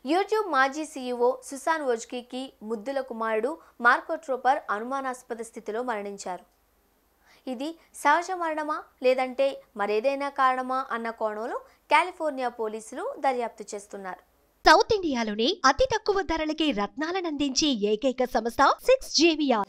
YouTube మాజీ CEO Susan వోజ్కీకి ముద్దుల కుమారుడు మార్కో ట్రోపర్ అనుమానాస్పద స్థితిలో మరణించారు. ఇది సహజ మరణమా లేదంటే మరేదైనా కారణమా అన్న కోణంలో కాలిఫోర్నియా పోలీసులు దర్యాప్తు చేస్తున్నారు. సౌత్ ఇండియాలోనే అతి తక్కువ ధరలకి రత్నాలను అందించే ఏకైక సంస్థ 6JVR.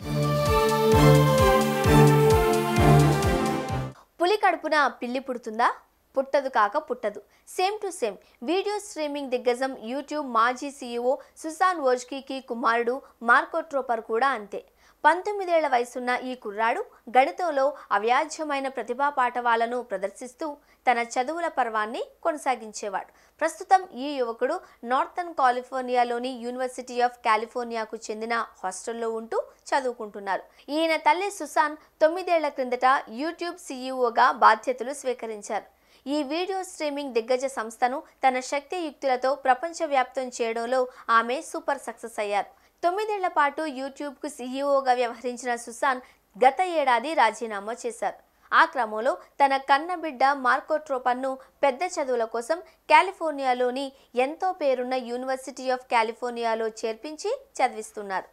పులి కడుపున పిల్లి పుడుతుందా? పుట్టదు కాక పుట్టదు. Same to same. Video streaming దిగ్గజం యూట్యూబ్ మాజీ సీఈఓ సుసాన్ వోజ్కీకి కుమారుడు మార్కో ట్రోపర్ కూడా అంతే. 19 ఏళ్ల వయసున్న ఈ కుర్రాడు గణితంలో అవ్యాజ్యమైన ప్రతిభా పాఠవాలను ప్రదర్శిస్తూ తన చదువుల పర్వాన్ని కొనసాగించేవాడు. ప్రస్తుతం ఈ యువకుడు నార్థన్ కాలిఫోర్నియాలోని యూనివర్సిటీ ఆఫ్ కాలిఫోర్నియాకు చెందిన హాస్టల్లో ఉంటూ చదువుకుంటున్నారు. ఈయన తల్లి సుసాన్ 9 ఏళ్ల క్రిందట యూట్యూబ్ సీఈఓగా బాధ్యతలు స్వీకరించారు. ఈ వీడియో స్ట్రీమింగ్ దిగ్గజ సంస్థను తన శక్తియుక్తులతో ప్రపంచవ్యాప్తం చేయడంలో ఆమె సూపర్ సక్సెస్ అయ్యారు. 9 ఏళ్ల పాటు యూట్యూబ్కు సీఈఓగా వ్యవహరించిన సుసాన్ గత ఏడాది రాజీనామా చేశారు. ఆ క్రమంలో తన కన్నబిడ్డ మార్కో ట్రోపర్ను పెద్ద చదువుల కోసం కాలిఫోర్నియాలోని ఎంతో పేరున్న యూనివర్సిటీ ఆఫ్ కాలిఫోర్నియాలో చేర్పించి చదివిస్తున్నారు.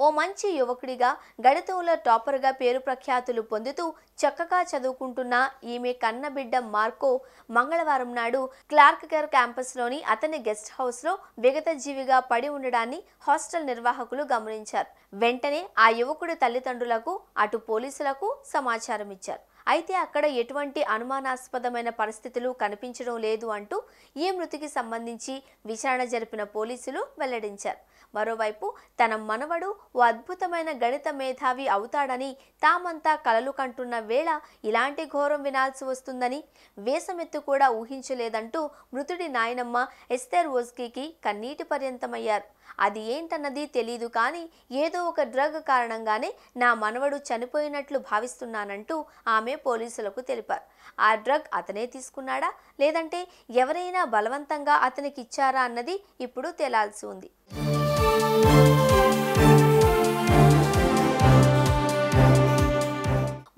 ఓ మంచి యువకుడిగా గణితంలో టాపర్గా పేరు ప్రఖ్యాతులు పొందుతూ చక్కగా చదువుకుంటున్న ఈమె కన్నబిడ్డ మార్కో మంగళవారం నాడు క్లార్కర్ క్యాంపస్లోని అతని గెస్ట్ హౌస్లో విగతజీవిగా పడి ఉండడాన్ని హాస్టల్ నిర్వాహకులు గమనించారు. వెంటనే ఆ యువకుడి తల్లిదండ్రులకు అటు పోలీసులకు సమాచారం ఇచ్చారు. అయితే అక్కడ ఎటువంటి అనుమానాస్పదమైన పరిస్థితులు కనిపించడం లేదు అంటూ ఈ మృతికి సంబంధించి విచారణ జరిపిన పోలీసులు వెల్లడించారు. మరోవైపు తన మనవడు ఓ అద్భుతమైన గణిత మేధావి అవుతాడని తామంతా కలలు కంటున్న వేళ ఇలాంటి ఘోరం వినాల్సి వస్తుందని వేసమెత్తు కూడా ఊహించలేదంటూ మృతుడి నాయనమ్మ ఎస్తెర్ వోజ్కీకి కన్నీటి పర్యంతమయ్యారు. అది ఏంటన్నది తెలీదు కానీ ఏదో ఒక డ్రగ్ కారణంగానే నా మనవడు చనిపోయినట్లు భావిస్తున్నానంటూ ఆమె పోలీసులకు తెలిపారు. ఆ డ్రగ్ అతనే తీసుకున్నాడా లేదంటే ఎవరైనా బలవంతంగా అతనికి ఇచ్చారా అన్నది ఇప్పుడు తేలాల్సి ఉంది.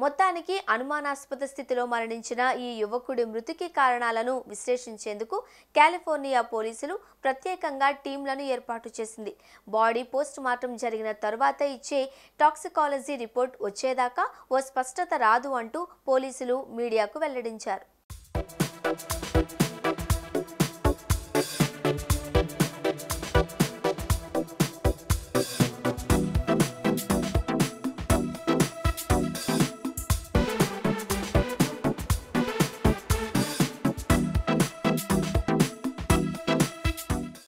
మొత్తానికి అనుమానాస్పద స్థితిలో మరణించిన ఈ యువకుడి మృతికి కారణాలను విశ్లేషించేందుకు కాలిఫోర్నియా పోలీసులు ప్రత్యేకంగా టీంలను ఏర్పాటు చేసింది. బాడీ పోస్ట్ మార్టం జరిగిన తరువాత ఇచ్చే టాక్సికాలజీ రిపోర్ట్ వచ్చేదాకా ఓ స్పష్టత రాదు అంటూ పోలీసులు మీడియాకు వెల్లడించారు.